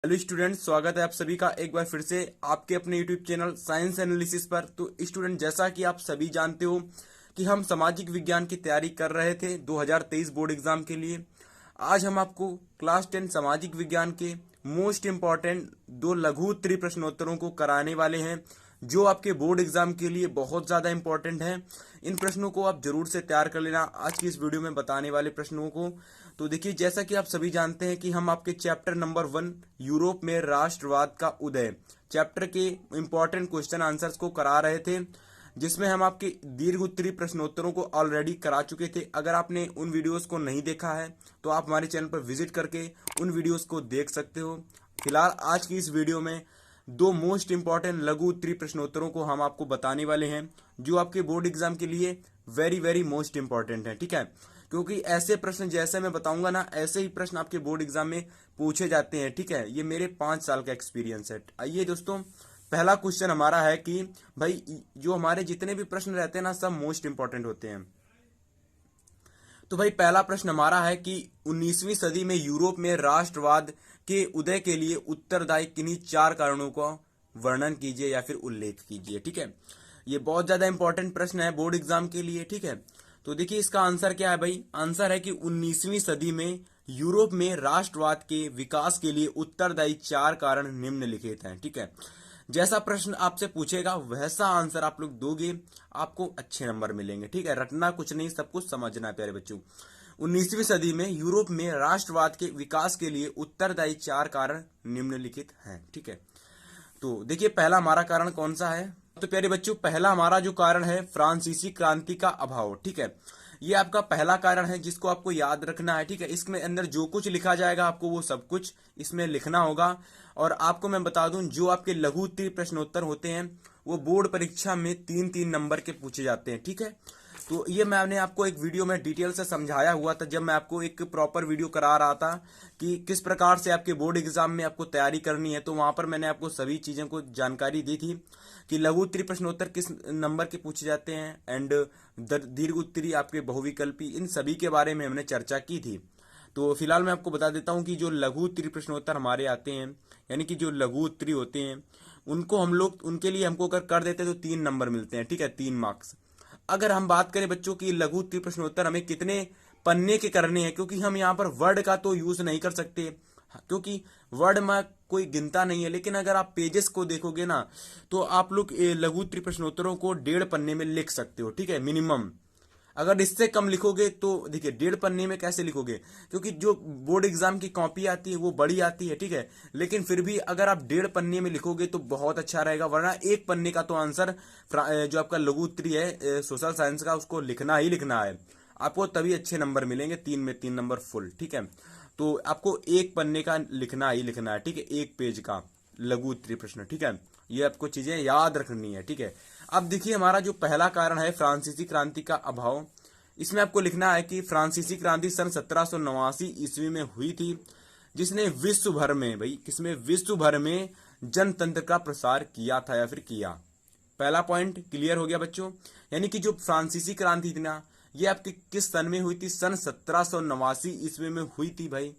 Hello student, स्वागत है आप सभी का एक बार फिर से आपके अपने यूट्यूब चैनल साइंस एनालिसिस पर। तो स्टूडेंट, जैसा कि आप सभी जानते हो कि हम सामाजिक विज्ञान की तैयारी कर रहे थे 2023 बोर्ड एग्जाम के लिए। आज हम आपको क्लास 10 सामाजिक विज्ञान के मोस्ट इंपॉर्टेंट दो लघु उत्तरीय प्रश्नोत्तरों को कराने वाले हैं, जो आपके बोर्ड एग्जाम के लिए बहुत ज्यादा इंपॉर्टेंट है। इन प्रश्नों को आप जरूर से तैयार कर लेना आज की इस वीडियो में बताने वाले प्रश्नों को। तो देखिए, जैसा कि आप सभी जानते हैं कि हम आपके चैप्टर नंबर 1 यूरोप में राष्ट्रवाद का उदय चैप्टर के इंपॉर्टेंट क्वेश्चन आंसर्स को करा रहे थे, जिसमें हम आपके दीर्घ उत्तरीय प्रश्नोत्तरों को ऑलरेडी करा चुके थे। अगर आपने उन वीडियोस को नहीं देखा है तो आप हमारे चैनल पर विजिट करके उन वीडियोस को देख सकते हो। फिलहाल आज की इस वीडियो में दो मोस्ट इंपॉर्टेंट लघु उत्तरीय प्रश्नोत्तरों को हम आपको बताने वाले हैं, जो आपके बोर्ड एग्जाम के लिए वेरी वेरी मोस्ट इंपॉर्टेंट है। ठीक है, क्योंकि ऐसे प्रश्न जैसे मैं बताऊंगा ना, ऐसे ही प्रश्न आपके बोर्ड एग्जाम में पूछे जाते हैं। ठीक है, ये मेरे 5 साल का एक्सपीरियंस है। आइए दोस्तों, पहला क्वेश्चन हमारा है कि भाई, जो हमारे जितने भी प्रश्न रहते हैं ना, सब मोस्ट इंपॉर्टेंट होते हैं। तो भाई, पहला प्रश्न हमारा है कि 19वीं सदी में यूरोप में राष्ट्रवाद के उदय के लिए उत्तरदायी किन्हीं 4 कारणों का वर्णन कीजिए या फिर उल्लेख कीजिए। ठीक है, ये बहुत ज्यादा इंपॉर्टेंट प्रश्न है बोर्ड एग्जाम के लिए। ठीक है, तो देखिए इसका आंसर क्या है भाई। आंसर है कि 19वीं सदी में यूरोप में राष्ट्रवाद के विकास के लिए उत्तरदायी 4 कारण निम्नलिखित हैं। ठीक है, जैसा प्रश्न आपसे पूछेगा वैसा आंसर आप लोग दोगे, आपको अच्छे नंबर मिलेंगे। ठीक है, रटना कुछ नहीं, सब कुछ समझना है प्यारे बच्चों। 19वीं सदी में यूरोप में राष्ट्रवाद के विकास के लिए उत्तरदायी 4 कारण निम्नलिखित हैं। ठीक है, तो देखिए पहला हमारा कारण कौन सा है। तो प्यारे बच्चों, पहला हमारा जो कारण है फ्रांसीसी क्रांति का अभाव। ठीक है, ये आपका पहला कारण है जिसको आपको याद रखना है। ठीक है, इसमें अंदर जो कुछ लिखा जाएगा आपको वो सब कुछ इसमें लिखना होगा। और आपको मैं बता दूं, जो आपके लघु उत्तरीय प्रश्नोत्तर होते हैं वो बोर्ड परीक्षा में 3-3 नंबर के पूछे जाते हैं। ठीक है, तो ये मैंने आपको एक वीडियो में डिटेल से समझाया हुआ था, जब मैं आपको एक प्रॉपर वीडियो करा रहा था कि किस प्रकार से आपके बोर्ड एग्जाम में आपको तैयारी करनी है। तो वहां पर मैंने आपको सभी चीजों को जानकारी दी थी कि लघु उत्तरीय प्रश्नोत्तर किस नंबर के पूछे जाते हैं एंड दीर्घ उत्तरीय आपके बहुविकल्पी, इन सभी के बारे में हमने चर्चा की थी। तो फिलहाल मैं आपको बता देता हूं कि जो लघु उत्तरीय प्रश्नोत्तर हमारे आते हैं, यानी कि जो लघु उत्तरीय होते हैं, उनको हम लोग, उनके लिए हमको अगर कर देते तो 3 नंबर मिलते हैं। ठीक है, 3 मार्क्स। अगर हम बात करें बच्चों की लघु उत्तरीय प्रश्नोत्तर हमें कितने पन्ने के करने हैं, क्योंकि हम यहाँ पर वर्ड का तो यूज नहीं कर सकते, क्योंकि वर्ड में कोई गिनता नहीं है। लेकिन अगर आप पेजेस को देखोगे ना, तो आप लोग लघु उत्तरीय प्रश्नोत्तरों को 1.5 पन्ने में लिख सकते हो। ठीक है, मिनिमम। अगर इससे कम लिखोगे तो देखिए 1.5 पन्ने में कैसे लिखोगे, क्योंकि जो बोर्ड एग्जाम की कॉपी आती है वो बड़ी आती है। ठीक है, लेकिन फिर भी अगर आप 1.5 पन्ने में लिखोगे तो बहुत अच्छा रहेगा, वरना 1 पन्ने का तो आंसर जो आपका लघु उत्तरीय है सोशल साइंस का, उसको लिखना ही लिखना है आपको, तभी अच्छे नंबर मिलेंगे। 3 में 3 नंबर फुल। ठीक है, तो आपको 1 पन्ने का लिखना ही लिखना है। ठीक है, 1 पेज का लघु उत्तरीय प्रश्न। ठीक है, ये आपको चीजें याद रखनी है। ठीक है, अब देखिए हमारा जो पहला कारण है फ्रांसीसी क्रांति का अभाव, इसमें आपको लिखना है कि फ्रांसीसी क्रांति सन 1789 ईस्वी में हुई थी, जिसने विश्व भर में, भाई किसमें, विश्व भर में जनतंत्र का प्रसार किया था या फिर किया। पहला पॉइंट क्लियर हो गया बच्चों। यानी कि जो फ्रांसीसी क्रांति थी ना, ये आपकी किस सन में हुई थी, सन 1789 ईस्वी में हुई थी भाई।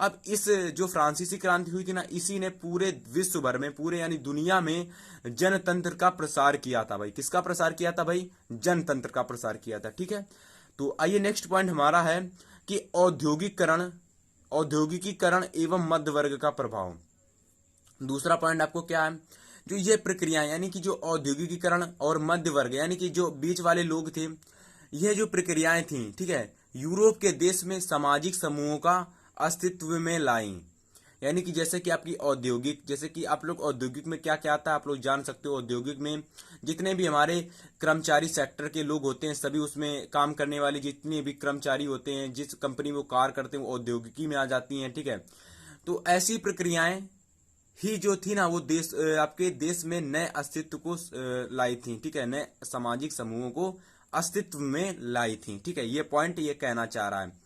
अब इस जो फ्रांसीसी क्रांति हुई थी ना, इसी ने पूरे विश्व भर में, पूरे यानी दुनिया में जनतंत्र का प्रसार किया था भाई। किसका प्रसार किया था भाई, जनतंत्र का प्रसार किया था। ठीक है, तो आइए नेक्स्ट पॉइंट हमारा है कि औद्योगिकीकरण एवं मध्य वर्ग का प्रभाव। दूसरा पॉइंट आपको क्या है, जो ये प्रक्रिया यानी कि जो औद्योगिकीकरण और मध्य वर्ग यानी कि जो बीच वाले लोग थे, यह जो प्रक्रियाएं थी, ठीक है, यूरोप के देश में सामाजिक समूहों का अस्तित्व में लाई। यानी कि जैसे कि आपकी औद्योगिक, जैसे कि आप लोग औद्योगिक में क्या क्या आता है आप लोग जान सकते हो। औद्योगिक में जितने भी हमारे कर्मचारी सेक्टर के लोग होते हैं, सभी उसमें काम करने वाले जितने भी कर्मचारी होते हैं, जिस कंपनी में वो कार्य करते हैं, वो औद्योगिकी में आ जाती हैं। ठीक है, तो ऐसी प्रक्रियाएं ही जो थी ना, वो देश आपके देश में नए अस्तित्व को लाई थी। ठीक है, नए सामाजिक समूहों को अस्तित्व में लाई थी। ठीक है, ये पॉइंट ये कहना चाह रहा है।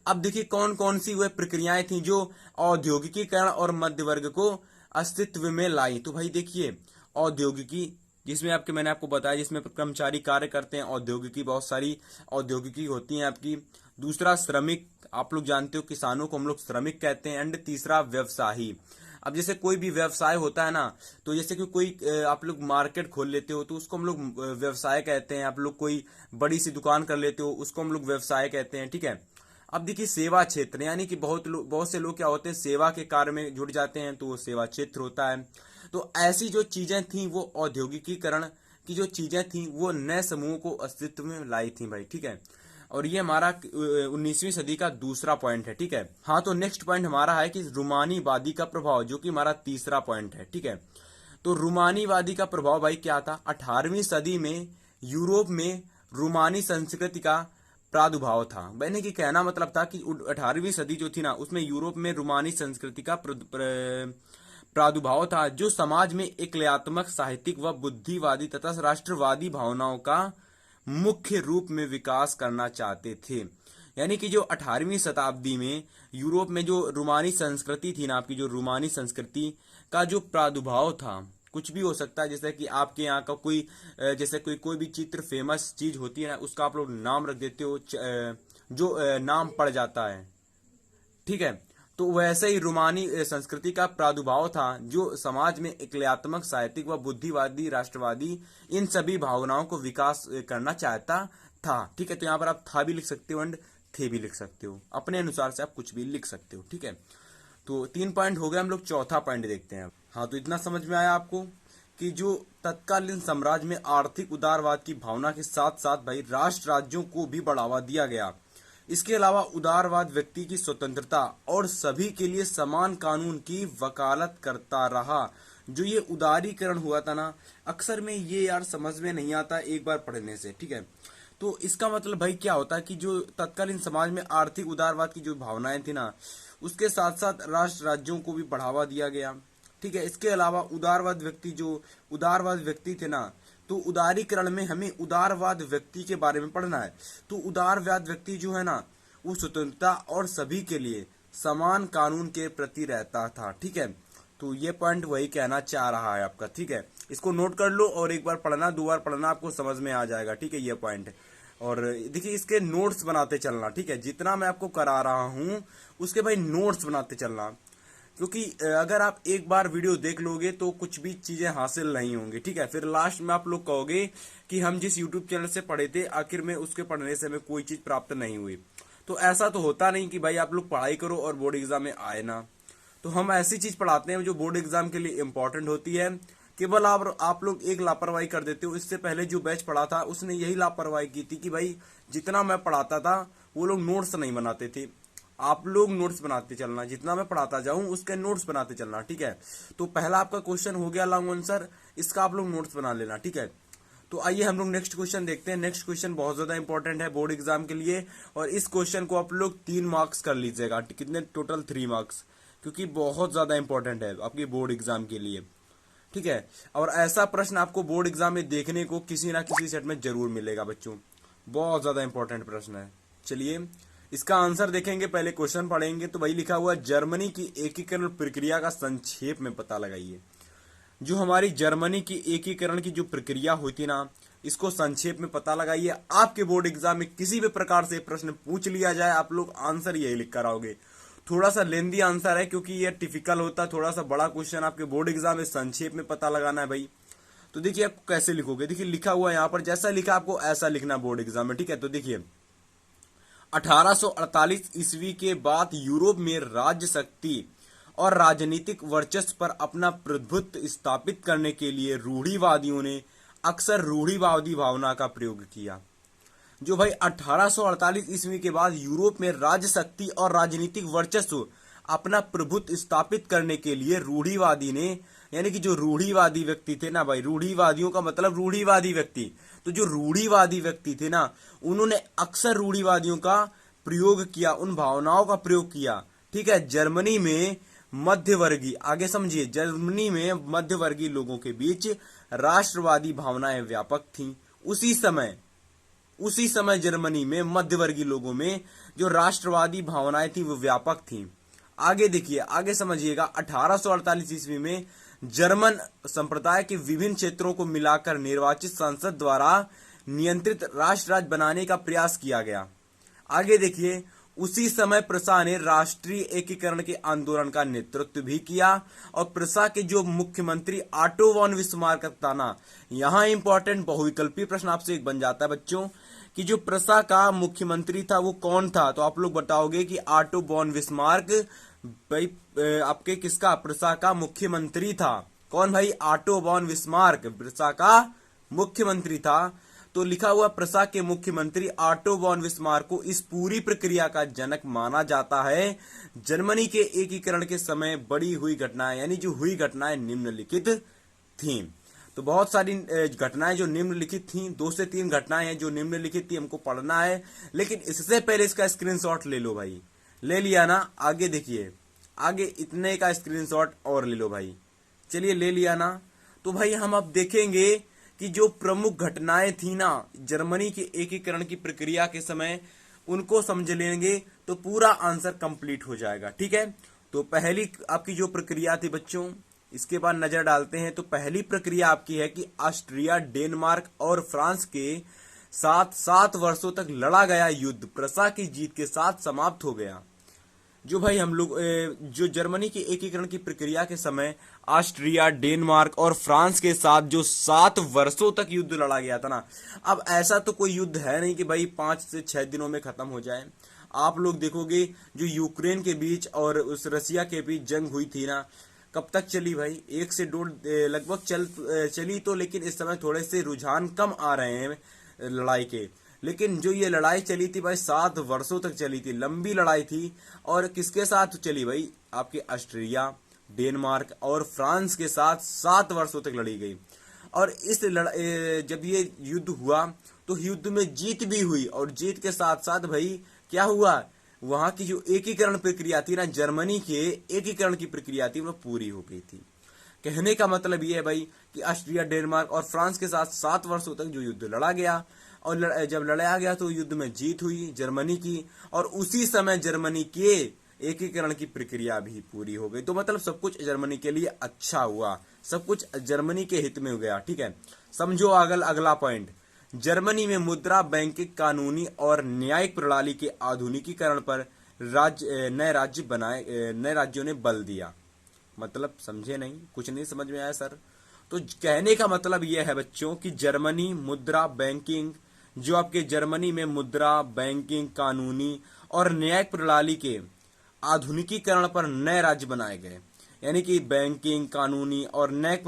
अब देखिए कौन कौन सी वह प्रक्रियाएं थी जो औद्योगिकीकरण और मध्य वर्ग को अस्तित्व में लाई। तो भाई देखिए, औद्योगिकी जिसमें आपके मैंने आपको बताया, जिसमें कर्मचारी कार्य करते हैं, औद्योगिकी बहुत सारी औद्योगिकी होती हैं आपकी। दूसरा श्रमिक, आप लोग जानते हो किसानों को हम लोग श्रमिक कहते हैं। एंड तीसरा व्यवसायी। अब जैसे कोई भी व्यवसाय होता है ना, तो जैसे कि कोई आप लोग मार्केट खोल लेते हो तो उसको हम लोग व्यवसाय कहते हैं। आप लोग कोई बड़ी सी दुकान कर लेते हो उसको हम लोग व्यवसाय कहते हैं, ठीक है। अब देखिए सेवा क्षेत्र, यानी कि बहुत से लोग क्या होते हैं, सेवा के कार्य में जुड़ जाते हैं, तो वो सेवा क्षेत्र होता है। तो ऐसी जो चीजें थी वो औद्योगिकीकरण की जो चीजें थी वो नए समूहों को अस्तित्व में लाई थी भाई, ठीक है। और ये हमारा 19वीं सदी का दूसरा पॉइंट है, ठीक है। हाँ, तो नेक्स्ट पॉइंट हमारा है कि रूमानीवादी का प्रभाव, जो कि हमारा तीसरा पॉइंट है, ठीक है। तो रूमानीवादी का प्रभाव भाई क्या था, 18वीं सदी में यूरोप में रूमानी संस्कृति का प्रादुर्भाव था। मैंने की कहना मतलब था कि 18वीं सदी जो थी ना, उसमें यूरोप में रूमानी संस्कृति का प्रादुर्भाव था, जो समाज में एकलयात्मक, साहित्यिक व बुद्धिवादी तथा राष्ट्रवादी भावनाओं का मुख्य रूप में विकास करना चाहते थे। यानी कि जो 18वीं शताब्दी में यूरोप में जो रूमानी संस्कृति थी ना, आपकी जो रूमानी संस्कृति का जो प्रादुर्भाव था, कुछ भी हो सकता है, जैसे कि आपके यहाँ का कोई जैसे कोई भी चित्र फेमस चीज होती है ना, उसका आप लोग नाम रख देते हो, जो नाम पड़ जाता है, ठीक है। तो वैसे ही रूमानी संस्कृति का प्रादुर्भाव था, जो समाज में एकलयात्मक, साहित्यिक व बुद्धिवादी, राष्ट्रवादी इन सभी भावनाओं को विकास करना चाहता था, ठीक है। तो यहाँ पर आप था भी लिख सकते हो एंड थे भी लिख सकते हो, अपने अनुसार से आप कुछ भी लिख सकते हो, ठीक है। तो 3 पॉइंट हो गए, हम लोग चौथा पॉइंट देखते हैं। हाँ, तो इतना समझ में आया आपको कि जो तत्कालीन साम्राज्य में आर्थिक उदारवाद की भावना के साथ साथ भाई राष्ट्र राज्यों को भी बढ़ावा दिया गया। इसके अलावा उदारवाद व्यक्ति की स्वतंत्रता और सभी के लिए समान कानून की वकालत करता रहा। जो ये उदारीकरण हुआ था ना, अक्सर में ये यार समझ में नहीं आता एक बार पढ़ने से, ठीक है। तो इसका मतलब भाई क्या होता है कि जो तत्कालीन समाज में आर्थिक उदारवाद की जो भावनाएं थी ना, उसके साथ साथ राष्ट्र राज्यों को भी बढ़ावा दिया गया, ठीक है। इसके अलावा उदारवाद व्यक्ति थे ना, तो उदारीकरण में हमें उदारवाद व्यक्ति के बारे में पढ़ना है। तो उदारवाद व्यक्ति जो है ना, वो स्वतंत्रता और सभी के लिए समान कानून के प्रति रहता था, ठीक है। तो ये पॉइंट वही कहना चाह रहा है आपका, ठीक है। इसको नोट कर लो और एक बार पढ़ना, 2 बार पढ़ना, आपको समझ में आ जाएगा, ठीक है, ये पॉइंट। और देखिए इसके नोट्स बनाते चलना, ठीक है। जितना मैं आपको करा रहा हूं उसके भाई नोट्स बनाते चलना, क्योंकि अगर आप एक बार वीडियो देख लोगे तो कुछ भी चीजें हासिल नहीं होंगी, ठीक है। फिर लास्ट में आप लोग कहोगे कि हम जिस यूट्यूब चैनल से पढ़े थे, आखिर में उसके पढ़ने से हमें कोई चीज प्राप्त नहीं हुई। तो ऐसा तो होता नहीं कि भाई आप लोग पढ़ाई करो और बोर्ड एग्जाम में आए ना। तो हम ऐसी चीज पढ़ाते हैं जो बोर्ड एग्जाम के लिए इंपॉर्टेंट होती है। केवल आप लोग एक लापरवाही कर देते हो। इससे पहले जो बैच पढ़ा था उसने यही लापरवाही की थी कि भाई जितना मैं पढ़ाता था वो लोग नोट्स नहीं बनाते थे। आप लोग नोट्स बनाते चलना, जितना मैं पढ़ाता जाऊं उसके नोट्स बनाते चलना, ठीक है। तो पहला आपका क्वेश्चन हो गया लॉन्ग आंसर, इसका आप लोग नोट्स बना लेना, ठीक है। तो आइए हम लोग नेक्स्ट क्वेश्चन देखते हैं। नेक्स्ट क्वेश्चन बहुत ज्यादा इंपॉर्टेंट है बोर्ड एग्जाम के लिए, और इस क्वेश्चन को आप लोग 3 मार्क्स कर लीजिएगा। कितने टोटल? 3 मार्क्स, क्योंकि बहुत ज्यादा इंपॉर्टेंट है आपकी बोर्ड एग्जाम के लिए, ठीक है। और ऐसा प्रश्न आपको बोर्ड एग्जाम में देखने को किसी ना किसी सेट में जरूर मिलेगा बच्चों, बहुत ज्यादा इंपॉर्टेंट प्रश्न है। चलिए इसका आंसर देखेंगे, पहले क्वेश्चन पढ़ेंगे। तो वही लिखा हुआ जर्मनी की एकीकरण प्रक्रिया का संक्षेप में पता लगाइए। जो हमारी जर्मनी की एकीकरण की जो प्रक्रिया हुई थी ना, इसको संक्षेप में पता लगाइए। आपके बोर्ड एग्जाम में किसी भी प्रकार से प्रश्न पूछ लिया जाए, आप लोग आंसर यही लिख कर आओगे। थोड़ा सा लेंदी आंसर है क्योंकि ये टिपिकल होता है, थोड़ा सा बड़ा क्वेश्चन आपके बोर्ड एग्जाम में संक्षेप में पता लगाना है भाई। तो देखिए आप कैसे लिखोगे, देखिए लिखा हुआ है यहाँ पर, जैसा लिखा आपको ऐसा लिखना बोर्ड एग्जाम में, ठीक है। तो देखिए 1848 ईस्वी के बाद यूरोप में राज्य शक्ति और राजनीतिक वर्चस्व पर अपना प्रभुत्व स्थापित करने के लिए रूढ़िवादियों ने अक्सर रूढ़िवादी भावना का प्रयोग किया। जो भाई 1848 ईस्वी के बाद यूरोप में राज्य शक्ति और राजनीतिक वर्चस्व अपना प्रभुत्व स्थापित करने के लिए रूढ़िवादी ने, यानी कि जो रूढ़िवादी व्यक्ति थे ना भाई, रूढ़िवादियों का मतलब रूढ़िवादी व्यक्ति, तो जो रूढ़िवादी व्यक्ति थे ना, उन्होंने अक्सर रूढ़िवादियों का प्रयोग किया, उन भावनाओं का प्रयोग किया, ठीक है। जर्मनी में मध्यवर्गीय, आगे समझिए, जर्मनी में मध्यवर्गीय लोगों के बीच राष्ट्रवादी भावनाएं व्यापक थीं। उसी समय जर्मनी में मध्यवर्गीय लोगों में जो राष्ट्रवादी भावनाएं थी वो व्यापक थीं। आगे देखिए, आगे समझिएगा, 1848 ईस्वी में जर्मन संप्रदाय के विभिन्न क्षेत्रों को मिलाकर निर्वाचित संसद द्वारा नियंत्रित राष्ट्र राज्य बनाने का प्रयास किया गया। आगे देखिए, उसी समय प्रसा ने राष्ट्रीय एकीकरण के आंदोलन का नेतृत्व भी किया और प्रसा के जो मुख्यमंत्री ऑटो वॉन बिस्मार्क था ना, यहाँ इंपॉर्टेंट बहुविकल्पी प्रश्न आपसे एक बन जाता है बच्चों कि जो प्रसा का मुख्यमंत्री था वो कौन था, तो आप लोग बताओगे कि ऑटो वॉन बिस्मार्क भाई आपके किसका, प्रसा का मुख्यमंत्री था। कौन भाई, ऑटो वॉन बिस्मार्क प्रसा का मुख्यमंत्री था। तो लिखा हुआ प्रसा के मुख्यमंत्री ऑटो वॉन बिस्मार्क को इस पूरी प्रक्रिया का जनक माना जाता है। जर्मनी के एकीकरण के समय बड़ी हुई घटनाएं, यानी जो हुई घटनाएं निम्नलिखित थीं। तो बहुत सारी घटनाएं जो निम्नलिखित थीं, 2 से 3 घटनाएं हैं जो निम्नलिखित थी, हमको पढ़ना है। लेकिन इससे पहले इसका स्क्रीनशॉट ले लो भाई, ले लिया ना। आगे देखिए, आगे इतने का स्क्रीनशॉट और ले लो भाई। चलिए ले लिया ना। तो भाई हम अब देखेंगे कि जो प्रमुख घटनाएं थी ना जर्मनी के एकीकरण की प्रक्रिया के समय, उनको समझ लेंगे तो पूरा आंसर कंप्लीट हो जाएगा। ठीक है, तो पहली आपकी जो प्रक्रिया थी बच्चों, इसके बाद नजर डालते हैं। तो पहली प्रक्रिया आपकी है कि ऑस्ट्रिया, डेनमार्क और फ्रांस के साथ 7 वर्षों तक लड़ा गया युद्ध प्रसा की जीत के साथ समाप्त हो गया। जो भाई हम लोग जो जर्मनी के एकीकरण की प्रक्रिया के समय ऑस्ट्रिया, डेनमार्क और फ्रांस के साथ जो 7 वर्षों तक युद्ध लड़ा गया था ना, अब ऐसा तो कोई युद्ध है नहीं कि भाई 5 से 6 दिनों में खत्म हो जाए। आप लोग देखोगे जो यूक्रेन के बीच और उस रसिया के बीच जंग हुई थी ना, कब तक चली भाई, 1 से 2 लगभग चली तो, लेकिन इस समय थोड़े से रुझान कम आ रहे हैं लड़ाई के। लेकिन जो ये लड़ाई चली थी भाई 7 वर्षों तक चली थी, लंबी लड़ाई थी। और किसके साथ चली भाई, आपके ऑस्ट्रिया, डेनमार्क और फ्रांस के साथ 7 वर्षों तक लड़ी गई। और इस जब ये युद्ध हुआ तो युद्ध में जीत भी हुई, और जीत के साथ साथ भाई क्या हुआ, वहां की जो एकीकरण प्रक्रिया थी ना, जर्मनी के एकीकरण की प्रक्रिया थी, वो पूरी हो गई थी। कहने का मतलब ये है भाई कि ऑस्ट्रिया, डेनमार्क और फ्रांस के साथ 7 वर्षों तक जो युद्ध लड़ा गया, और जब लड़ाया गया तो युद्ध में जीत हुई जर्मनी की, और उसी समय जर्मनी के एकीकरण की प्रक्रिया भी पूरी हो गई। तो मतलब सब कुछ जर्मनी के लिए अच्छा हुआ, सब कुछ जर्मनी के हित में हो गया। ठीक है, समझो अगला पॉइंट, जर्मनी में मुद्रा, बैंकिंग, कानूनी और न्यायिक प्रणाली के आधुनिकीकरण पर नए राज्यों ने बल दिया। मतलब समझे नहीं, कुछ नहीं समझ में आया सर। तो कहने का मतलब यह है बच्चों कि जर्मनी मुद्रा, बैंकिंग, जो आपके जर्मनी में मुद्रा, बैंकिंग, कानूनी और न्यायिक प्रणाली के आधुनिकीकरण पर नए राज्य बनाए गए। यानी कि बैंकिंग, कानूनी और न्यायिक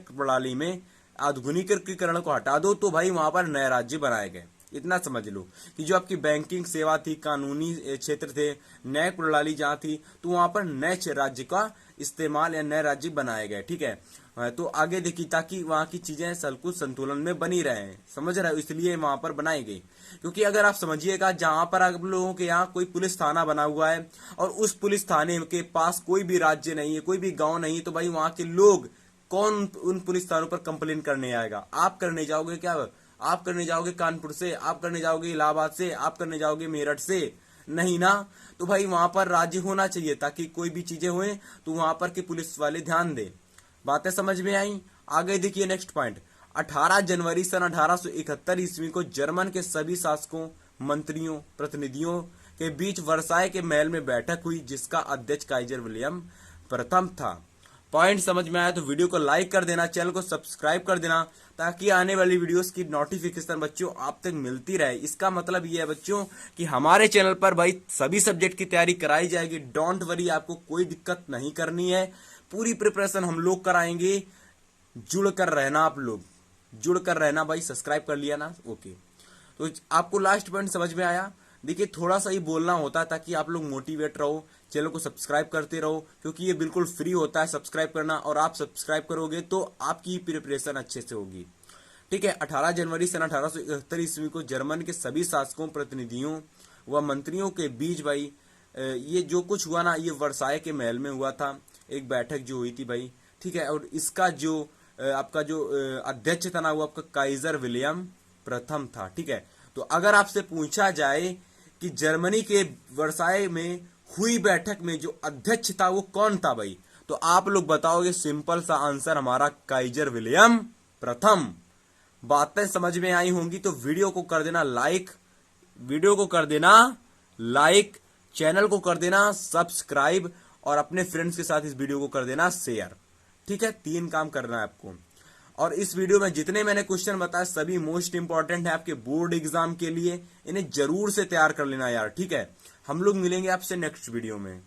प्रणाली में आधुनिकीकरण को हटा दो तो भाई वहां पर नए राज्य बनाए गए। इतना समझ लो कि जो आपकी बैंकिंग सेवा थी, कानूनी क्षेत्र थे, न्यायिक प्रणाली जहां थी, तो वहां पर नए राज्य का इस्तेमाल या नए राज्य बनाए गए। ठीक है, तो आगे देखिए ताकि वहां की चीजें सलकुल संतुलन में बनी रहे, समझ रहे हो, इसलिए वहां पर बनाई गई। क्योंकि अगर आप समझिएगा, जहां पर आप लोगों के यहाँ कोई पुलिस थाना बना हुआ है और उस पुलिस थाने के पास कोई भी राज्य नहीं है, कोई भी गांव नहीं है, तो भाई वहां के लोग कौन उन पुलिस थानों पर कंप्लेन करने आएगा? आप करने जाओगे क्या? आप करने जाओगे कानपुर से, आप करने जाओगे इलाहाबाद से, आप करने जाओगे मेरठ से? नहीं ना। तो भाई वहां पर राज्य होना चाहिए ताकि कोई भी चीजें हुए तो वहां पर के पुलिस वाले ध्यान दे। बातें समझ में आई? आगे देखिए नेक्स्ट पॉइंट, 18 जनवरी सन 1871 ईस्वी को जर्मन के सभी शासकों, मंत्रियों, प्रतिनिधियों के बीच वर्साय के महल में बैठक हुई जिसका अध्यक्ष काइजर विलियम प्रथम था। पॉइंट समझ में आया तो वीडियो को लाइक कर देना, चैनल को सब्सक्राइब कर देना ताकि आने वाली वीडियोस की नोटिफिकेशन बच्चों आप तक मिलती रहे। इसका मतलब ये है बच्चों कि हमारे चैनल पर भाई सभी सब्जेक्ट की तैयारी कराई जाएगी। डोंट वरी, आपको कोई दिक्कत नहीं करनी है, पूरी प्रिपरेशन हम लोग कराएंगे। जुड़ कर रहना, आप लोग जुड़ कर रहना भाई। सब्सक्राइब कर लिया ना? ओके, तो आपको लास्ट पॉइंट समझ में आया? देखिए थोड़ा सा ही बोलना होता है ताकि आप लोग मोटिवेट रहो, चैनल को सब्सक्राइब करते रहो क्योंकि ये बिल्कुल फ्री होता है सब्सक्राइब करना, और आप सब्सक्राइब करोगे तो आपकी प्रिपरेशन अच्छे से होगी। ठीक है, 18 जनवरी सन 1871 ईस्वी को जर्मन के सभी शासकों, प्रतिनिधियों व मंत्रियों के बीच भाई ये जो कुछ हुआ ना, ये वर्साय के महल में हुआ था, एक बैठक जो हुई थी भाई। ठीक है, और इसका जो आपका जो अध्यक्ष था ना, वो आपका काइजर विलियम प्रथम था। ठीक है, तो अगर आपसे पूछा जाए कि जर्मनी के वर्साय में हुई बैठक में जो अध्यक्ष था वो कौन था भाई, तो आप लोग बताओगे सिंपल सा आंसर हमारा काइजर विलियम प्रथम। बातें समझ में आई होंगी तो वीडियो को कर देना लाइक, वीडियो को कर देना लाइक, चैनल को कर देना सब्सक्राइब और अपने फ्रेंड्स के साथ इस वीडियो को कर देना शेयर। ठीक है, 3 काम करना है आपको। और इस वीडियो में जितने मैंने क्वेश्चन बताए सभी मोस्ट इंपॉर्टेंट है आपके बोर्ड एग्जाम के लिए, इन्हें जरूर से तैयार कर लेना यार। ठीक है, हम लोग मिलेंगे आपसे नेक्स्ट वीडियो में।